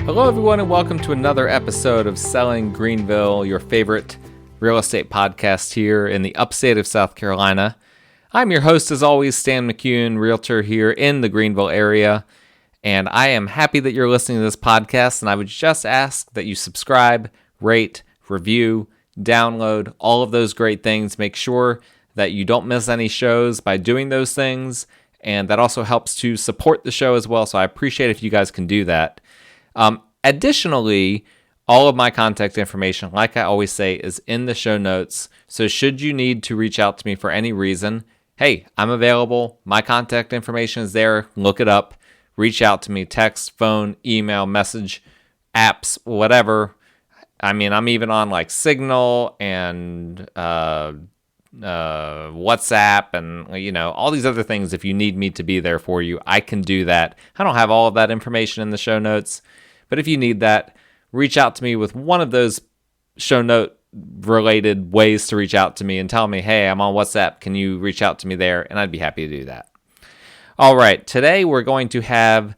Hello, everyone, and welcome to another episode of Selling Greenville, your favorite real estate podcast here in the upstate of South Carolina. I'm your host, as always, Stan McCune, realtor here in the Greenville area, and I am happy that you're listening to this podcast, and I would just ask that you subscribe, rate, review, download, all of those great things. Make sure that you don't miss any shows by doing those things, and that also helps to support the show as well, so I appreciate if you guys can do that. Additionally, all of my contact information, like I always say, is in the show notes. So should you need to reach out to me for any reason, hey, I'm available. My contact information is there. Look it up. Reach out to me. Text, phone, email, message, apps, whatever. I mean, I'm even on like Signal and WhatsApp and, you know, all these other things. If you need me to be there for you, I can do that. I don't have all of that information in the show notes. But if you need that, reach out to me with one of those show note related ways to reach out to me and tell me, hey, I'm on WhatsApp. Can you reach out to me there? And I'd be happy to do that. All right. Today we're going to have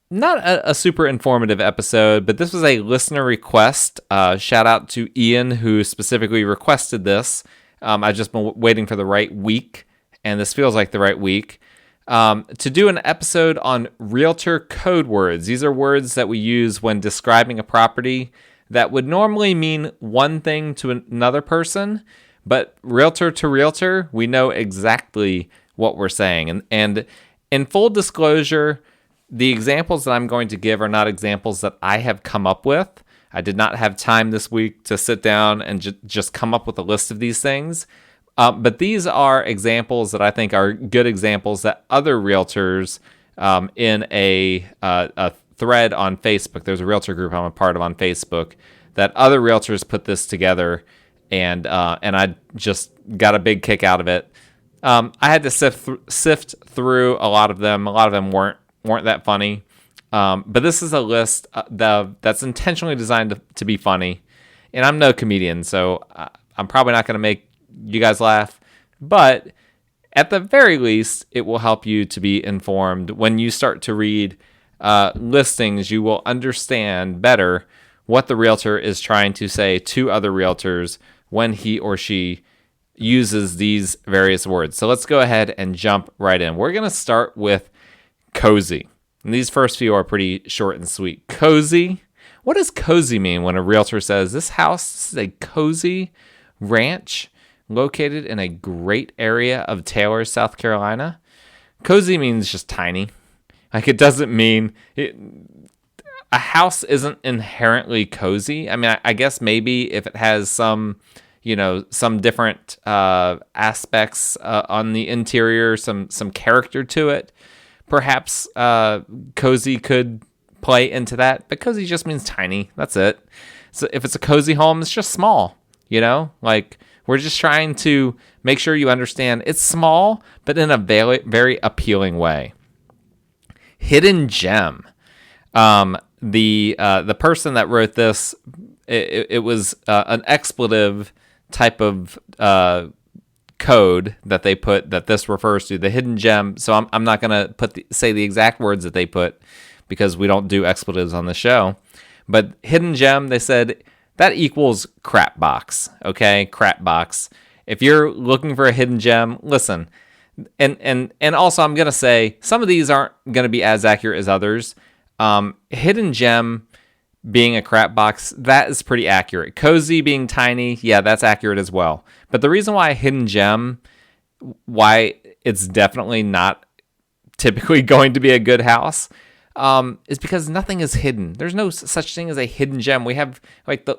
not a super informative episode, but this was a listener request. Shout out to Ian, who specifically requested this. I've just been waiting for the right week, and this feels like the right week. To do an episode on realtor code words. These are words that we use when describing a property that would normally mean one thing to another person, but realtor to realtor, we know exactly what we're saying. And in full disclosure, the examples that I'm going to give are not examples that I have come up with. I did not have time this week to sit down and just come up with a list of these things. But these are examples that I think are good examples that other realtors in a thread on Facebook, there's a realtor group I'm a part of on Facebook, that other realtors put this together, and I just got a big kick out of it. I had to sift through a lot of them. A lot of them weren't that funny, but this is a list that's intentionally designed to be funny, and I'm no comedian, so I'm probably not going to make you guys laugh, but at the very least, it will help you to be informed. When you start to read listings, you will understand better what the realtor is trying to say to other realtors when he or she uses these various words. So let's go ahead and jump right in. We're going to start with cozy. And these first few are pretty short and sweet. Cozy. What does cozy mean when a realtor says, this house is a cozy ranch located in a great area of Taylor, South Carolina? Cozy means just tiny. Like, it doesn't mean a house isn't inherently cozy. I mean, I guess maybe if it has some different aspects on the interior, some character to it, perhaps cozy could play into that. But cozy just means tiny. That's it. So if it's a cozy home, it's just small. Like, we're just trying to make sure you understand it's small, but in a very, very appealing way. Hidden gem. The person that wrote this, it was an expletive type of code that they put that this refers to, the hidden gem. So I'm not going to say the exact words that they put because we don't do expletives on the show. But hidden gem, they said, that equals crap box, okay? Crap box. If you're looking for a hidden gem, listen. And also, I'm going to say, some of these aren't going to be as accurate as others. Hidden gem being a crap box, that is pretty accurate. Cozy being tiny, yeah, that's accurate as well. But the reason why a hidden gem, why it's definitely not typically going to be a good house, is because nothing is hidden. There's no such thing as a hidden gem. We have like the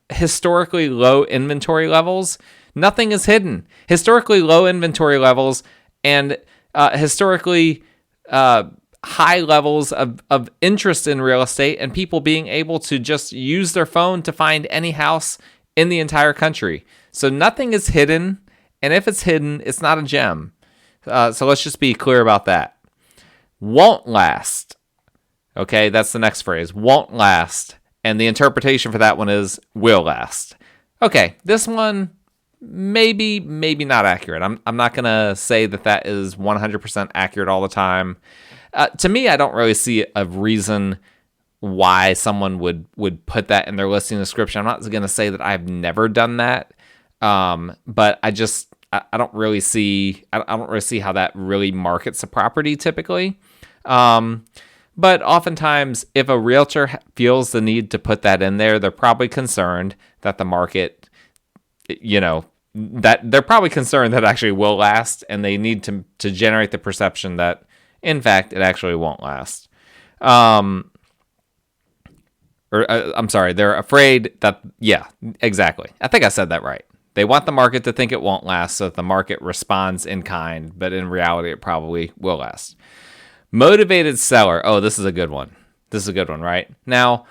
historically low inventory levels. Nothing is hidden. Historically low inventory levels and historically high levels of interest in real estate and people being able to just use their phone to find any house in the entire country. So nothing is hidden. And if it's hidden, it's not a gem. So let's just be clear about that. Won't last. Okay, that's the next phrase. Won't last. And the interpretation for that one is will last. Okay, this one maybe not accurate. I'm not going to say that is 100% accurate all the time. To me, I don't really see a reason why someone would put that in their listing description. I'm not going to say that I've never done that, but I don't really see how that really markets a property typically. But oftentimes, if a realtor feels the need to put that in there, they're probably concerned that the market, that they're probably concerned that it actually will last, and they need to generate the perception that, in fact, it actually won't last. I'm sorry, they're afraid that, yeah, exactly. I think I said that right. They want the market to think it won't last so that the market responds in kind, but in reality, it probably will last. Motivated seller. Oh, this is a good one. This is a good one, right? Now,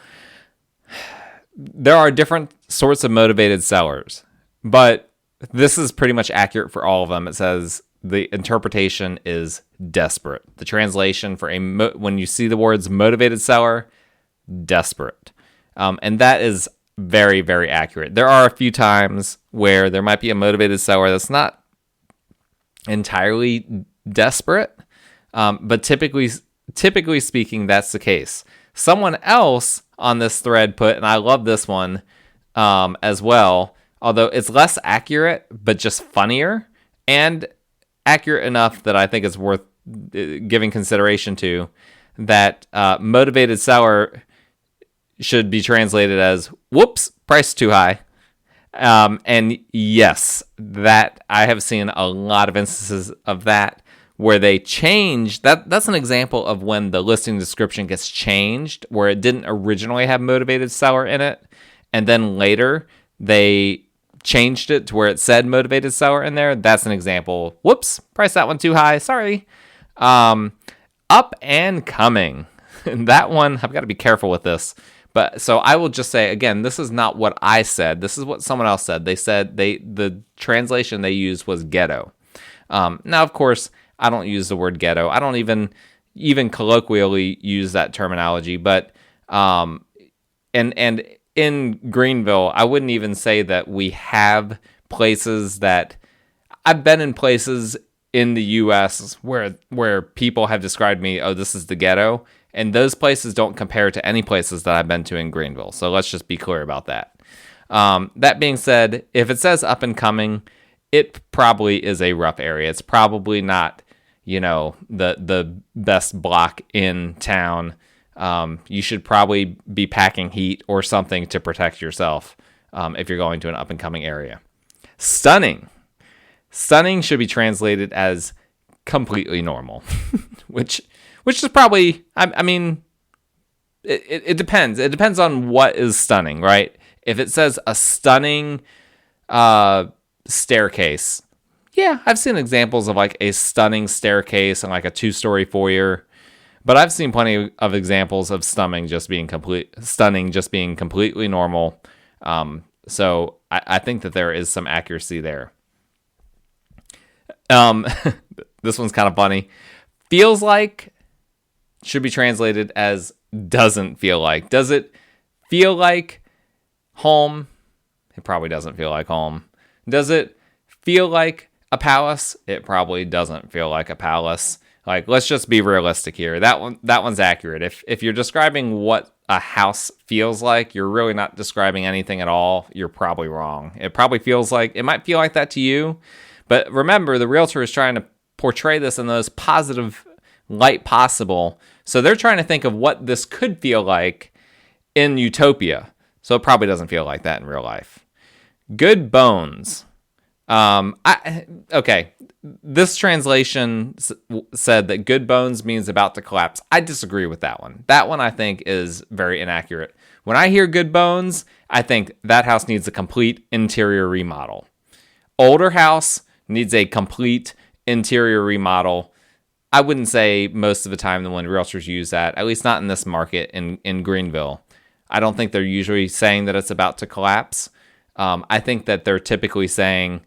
there are different sorts of motivated sellers, but this is pretty much accurate for all of them. It says the interpretation is desperate. The translation for when you see the words motivated seller, desperate. And that is very, very accurate. There are a few times where there might be a motivated seller that's not entirely desperate, but typically speaking, that's the case. Someone else on this thread put, and I love this one as well, although it's less accurate, but just funnier and accurate enough that I think it's worth giving consideration to, that motivated seller should be translated as, whoops, price too high. And yes, that I have seen a lot of instances of that where they change. That's an example of when the listing description gets changed, where it didn't originally have motivated seller in it, and then later they changed it to where it said motivated seller in there. That's an example. Whoops, price that one too high. Sorry. Up and coming. That one, I've got to be careful with this. But so I will just say, again, this is not what I said. This is what someone else said. They said the translation they used was ghetto. Now, of course, I don't use the word ghetto. I don't even colloquially use that terminology. But and in Greenville, I wouldn't even say that we have places that I've been in places in the U.S. where people have described me, oh, this is the ghetto. And those places don't compare to any places that I've been to in Greenville. So let's just be clear about that. That being said, if it says up and coming, it probably is a rough area. It's probably not, the best block in town. You should probably be packing heat or something to protect yourself if you're going to an up and coming area. Stunning. Stunning should be translated as completely normal, which is probably, I mean, it depends. It depends on what is stunning, right? If it says a stunning staircase, yeah, I've seen examples of like a stunning staircase and like a 2-story foyer, but I've seen plenty of examples of stunning just being completely normal. So I think that there is some accuracy there. This one's kind of funny. Feels like should be translated as doesn't feel like. Does it feel like home? It probably doesn't feel like home. Does it feel like a palace? It probably doesn't feel like a palace. Like, let's just be realistic here. That one's accurate. If you're describing what a house feels like, you're really not describing anything at all. You're probably wrong. It might feel like that to you, but remember, the realtor is trying to portray this in the most positive light possible. So they're trying to think of what this could feel like in utopia. So it probably doesn't feel like that in real life. Good bones. Okay. This translation said that good bones means about to collapse. I disagree with that one. That one I think is very inaccurate. When I hear good bones, I think that house needs a complete interior remodel. Older house needs a complete interior remodel. I wouldn't say most of the time when realtors use that, at least not in this market in Greenville. I don't think they're usually saying that it's about to collapse. I think that they're typically saying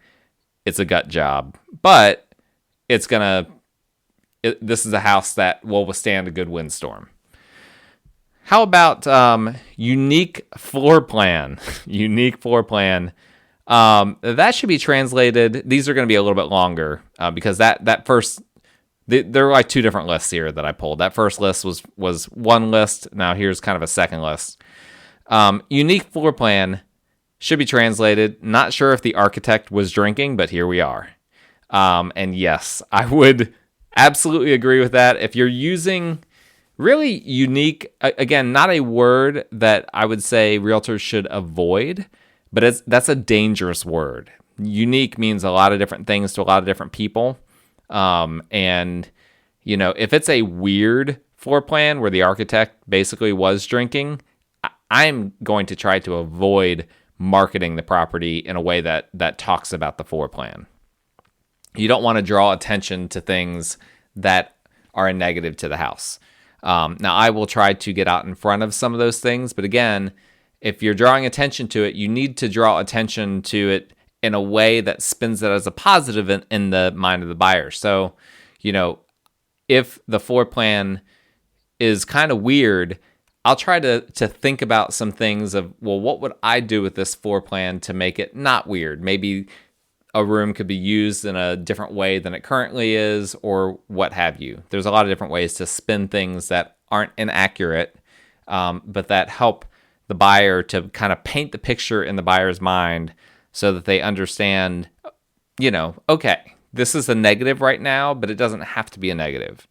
it's a gut job, but this is a house that will withstand a good windstorm. How about unique floor plan? Unique floor plan. That should be translated. These are going to be a little bit longer because There are like two different lists here that I pulled. That first list was one list. Now here's kind of a second list. Unique floor plan should be translated. Not sure if the architect was drinking, but here we are. And yes, I would absolutely agree with that. If you're using really unique, again, not a word that I would say realtors should avoid, but that's a dangerous word. Unique means a lot of different things to a lot of different people. And, if it's a weird floor plan where the architect basically was drinking, I'm going to try to avoid marketing the property in a way that talks about the floor plan. You don't want to draw attention to things that are a negative to the house. Now, I will try to get out in front of some of those things, but again, if you're drawing attention to it, you need to draw attention to it in a way that spins it as a positive in the mind of the buyer. So, if the floor plan is kind of weird, I'll try to think about some things of, well, what would I do with this floor plan to make it not weird? Maybe a room could be used in a different way than it currently is, or what have you. There's a lot of different ways to spin things that aren't inaccurate, but that help the buyer to kind of paint the picture in the buyer's mind so that they understand, okay, this is a negative right now, but it doesn't have to be a negative.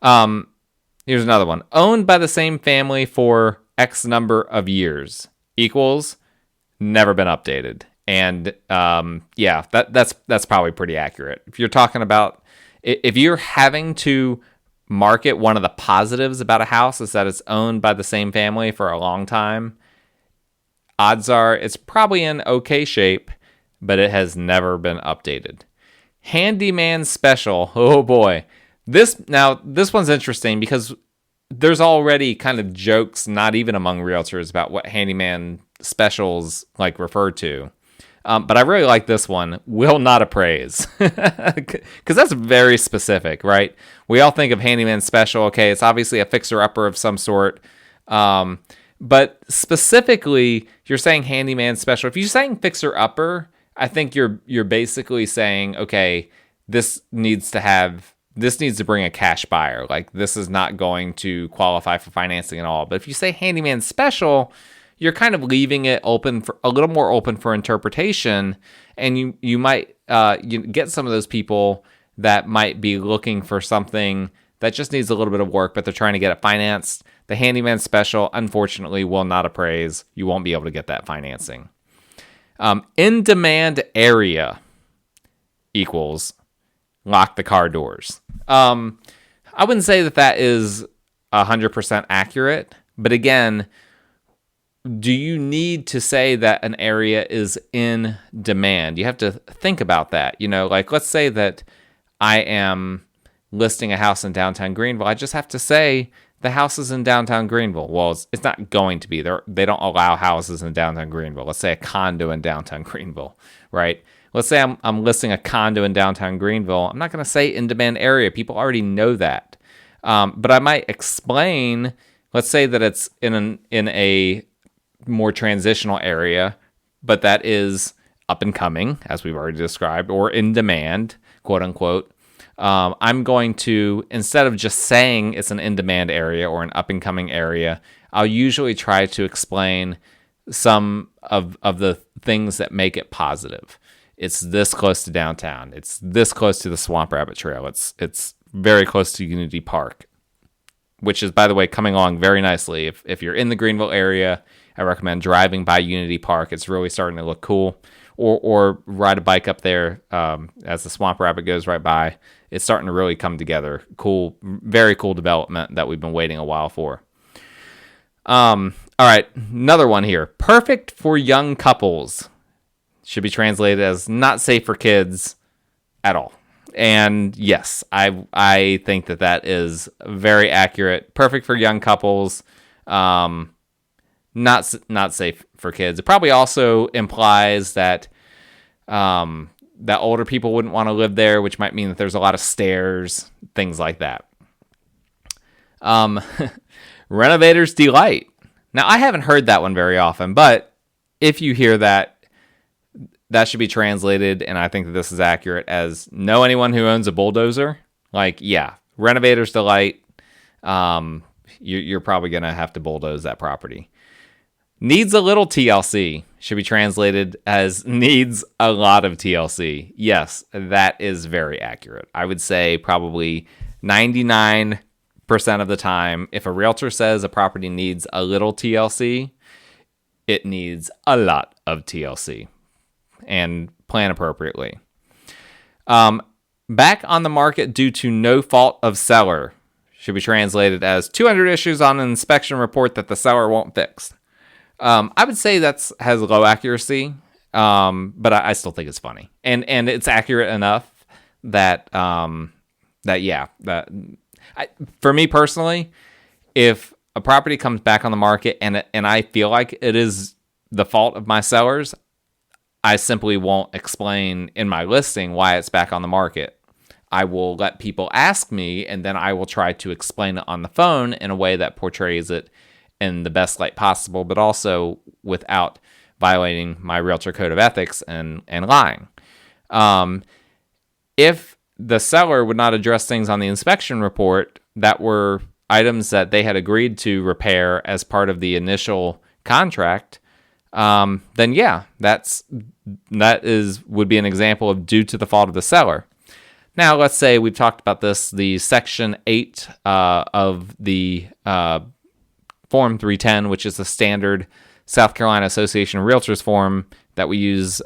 Here's another one. Owned by the same family for X number of years equals never been updated. And that's probably pretty accurate. If you're talking about, if you're having to market one of the positives about a house is that it's owned by the same family for a long time, odds are it's probably in okay shape, but it has never been updated. Handyman special. Oh boy. This one's interesting because there's already kind of jokes, not even among realtors, about what handyman specials like refer to. But I really like this one, will not appraise. Because that's very specific, right? We all think of handyman special. Okay, it's obviously a fixer-upper of some sort. But specifically, you're saying handyman special. If you're saying fixer-upper, I think you're basically saying, okay, this needs to bring a cash buyer. Like, this is not going to qualify for financing at all. But if you say handyman special, you're kind of leaving it open for a little more open for interpretation, and you might get some of those people that might be looking for something that just needs a little bit of work, but they're trying to get it financed. The handyman special, unfortunately, will not appraise. You won't be able to get that financing. In demand area equals lock the car doors. I wouldn't say that is 100% accurate, but again, do you need to say that an area is in demand? You have to think about that. Like, let's say that I am listing a house in downtown Greenville. I just have to say the house is in downtown Greenville. Well, it's not going to be. They don't allow houses in downtown Greenville. Let's say a condo in downtown Greenville, right? Let's say I'm listing a condo in downtown Greenville. I'm not going to say in demand area. People already know that. But I might explain, let's say that it's in a more transitional area, but that is up and coming, as we've already described, or in demand, quote unquote. I'm going to, instead of just saying it's an in-demand area or an up-and-coming area, I'll usually try to explain some of the things that make it positive. It's this close to downtown. It's this close to the Swamp Rabbit Trail. It's very close to Unity Park, which is, by the way, coming along very nicely. If you're in the Greenville area, I recommend driving by Unity Park. It's really starting to look cool. Or ride a bike up there as the Swamp Rabbit goes right by. It's starting to really come together. Cool, very cool development that we've been waiting a while for. All right, another one here. Perfect for young couples. Should be translated as not safe for kids at all. And yes, I think that is very accurate. Perfect for young couples. Not safe for kids. It probably also implies that that older people wouldn't want to live there, which might mean that there's a lot of stairs, things like that. Renovator's delight. Now, I haven't heard that one very often, but if you hear that, that should be translated, and I think that this is accurate, as know anyone who owns a bulldozer? Like, yeah, renovator's delight. You're probably going to have to bulldoze that property. Needs a little TLC should be translated as needs a lot of TLC. Yes, that is very accurate. I would say probably 99% of the time, if a realtor says a property needs a little TLC, it needs a lot of TLC, and plan appropriately. Back on the market due to no fault of seller should be translated as 200 issues on an inspection report that the seller won't fix. I would say has low accuracy, but I still think it's funny, and it's accurate enough that for me personally, if a property comes back on the market and I feel like it is the fault of my sellers, I simply won't explain in my listing why it's back on the market. I will let people ask me, and then I will try to explain it on the phone in a way that portrays it in the best light possible, but also without violating my realtor code of ethics and lying. If the seller would not address things on the inspection report that were items that they had agreed to repair as part of the initial contract, then yeah, would be an example of due to the fault of the seller. Now, let's say we've talked about this, the Section 8 of the Form 310, which is the standard South Carolina Association of Realtors form that we use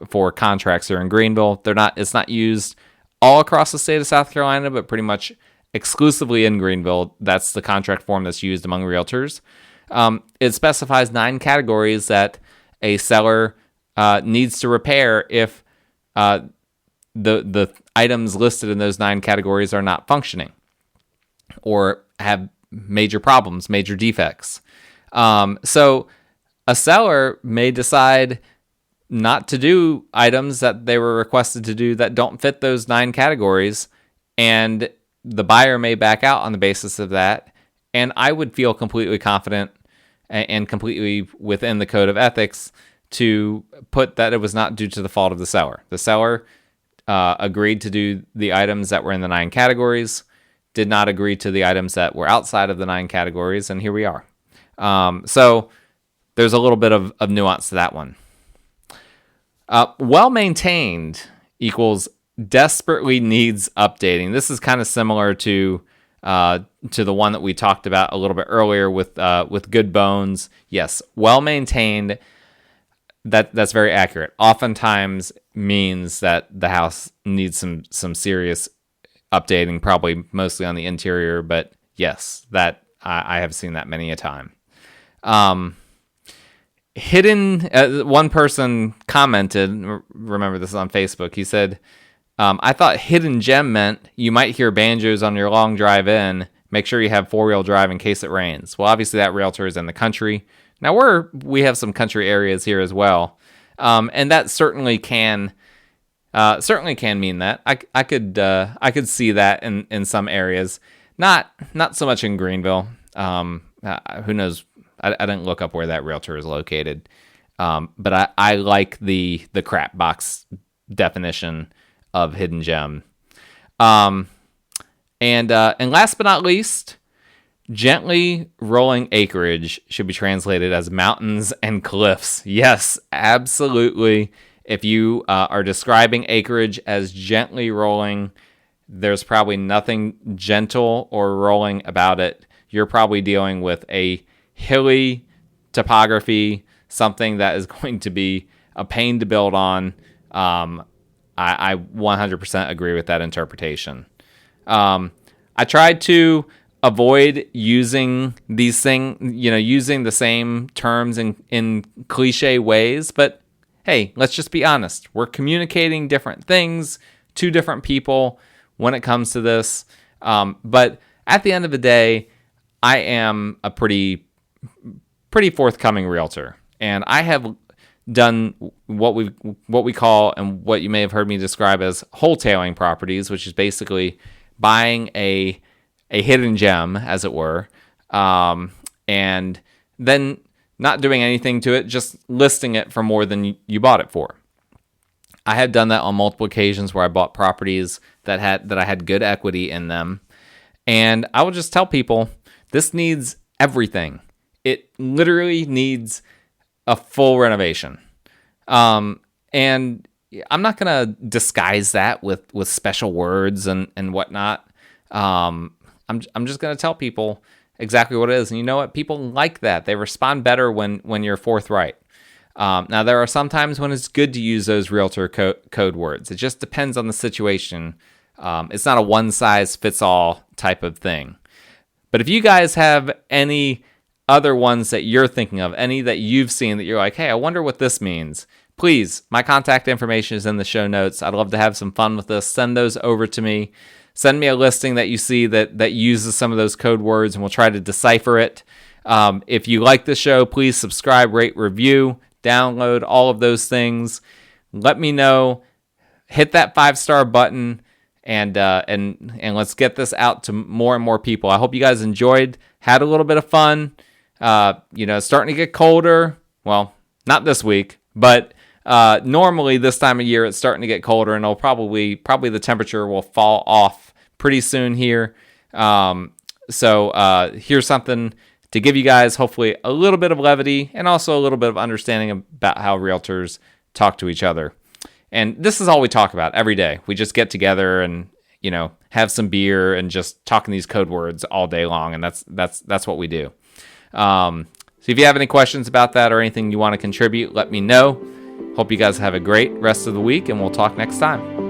for contracts here in Greenville. It's not used all across the state of South Carolina, but pretty much exclusively in Greenville. That's the contract form that's used among realtors. It specifies 9 categories that a seller needs to repair if the items listed in those 9 categories are not functioning or have major problems, major defects. So a seller may decide not to do items that they were requested to do that don't fit those 9 categories, and the buyer may back out on the basis of that. And I would feel completely confident and completely within the code of ethics to put that it was not due to the fault of the seller. The seller agreed to do the items that were in the 9 categories, did not agree to the items that were outside of the 9 categories, and here we are. So there's a little bit of nuance to that one. Well-maintained equals desperately needs updating. This is kind of similar to the one that we talked about a little bit earlier with good bones. Yes, well-maintained, that's very accurate. Oftentimes means that the house needs some serious updating, probably mostly on the interior, but yes, that I have seen that many a time. Hidden, one person commented, remember this is on Facebook, he said, I thought hidden gem meant you might hear banjos on your long drive in. Make sure you have 4-wheel drive in case it rains. Well, obviously that realtor is in the country. Now we have some country areas here as well, and that certainly can mean that. I could see that in some areas, not so much in Greenville. Who knows? I didn't look up where that realtor is located, but I like the crap box definition of hidden gem. And last but not least, gently rolling acreage should be translated as mountains and cliffs. Yes, absolutely. If you are describing acreage as gently rolling, there's probably nothing gentle or rolling about it. You're probably dealing with a hilly topography, something that is going to be a pain to build on. I 100% agree with that interpretation. I tried to avoid using these things, using the same terms in cliche ways, but hey, let's just be honest. We're communicating different things to different people when it comes to this. But at the end of the day, I am a pretty forthcoming realtor, and I have done what we call, and what you may have heard me describe as, wholetailing properties, which is basically buying a hidden gem, as it were, and then not doing anything to it, just listing it for more than you bought it for. I have done that on multiple occasions where I bought properties that I had good equity in them. And I will just tell people, this needs everything. It literally needs a full renovation. And I'm not going to disguise that with special words and whatnot. I'm just going to tell people exactly what it is. And you know what? People like that. They respond better when you're forthright. Now, there are some times when it's good to use those realtor code words. It just depends on the situation. It's not a one-size-fits-all type of thing. But if you guys have any other ones that you're thinking of, any that you've seen that you're like, hey, I wonder what this means, please, my contact information is in the show notes. I'd love to have some fun with this. Send those over to me. Send me a listing that you see that uses some of those code words, and we'll try to decipher it. If you like the show, please subscribe, rate, review, download, all of those things. Let me know. Hit that 5-star button, and let's get this out to more and more people. I hope you guys enjoyed, had a little bit of fun. Starting to get colder. Well, not this week, but normally this time of year it's starting to get colder, and it'll probably the temperature will fall off pretty soon here. So here's something to give you guys hopefully a little bit of levity and also a little bit of understanding about how realtors talk to each other. And this is all we talk about every day. We just get together and, have some beer and just talking these code words all day long. And that's what we do. So if you have any questions about that or anything you want to contribute, let me know. Hope you guys have a great rest of the week, and we'll talk next time.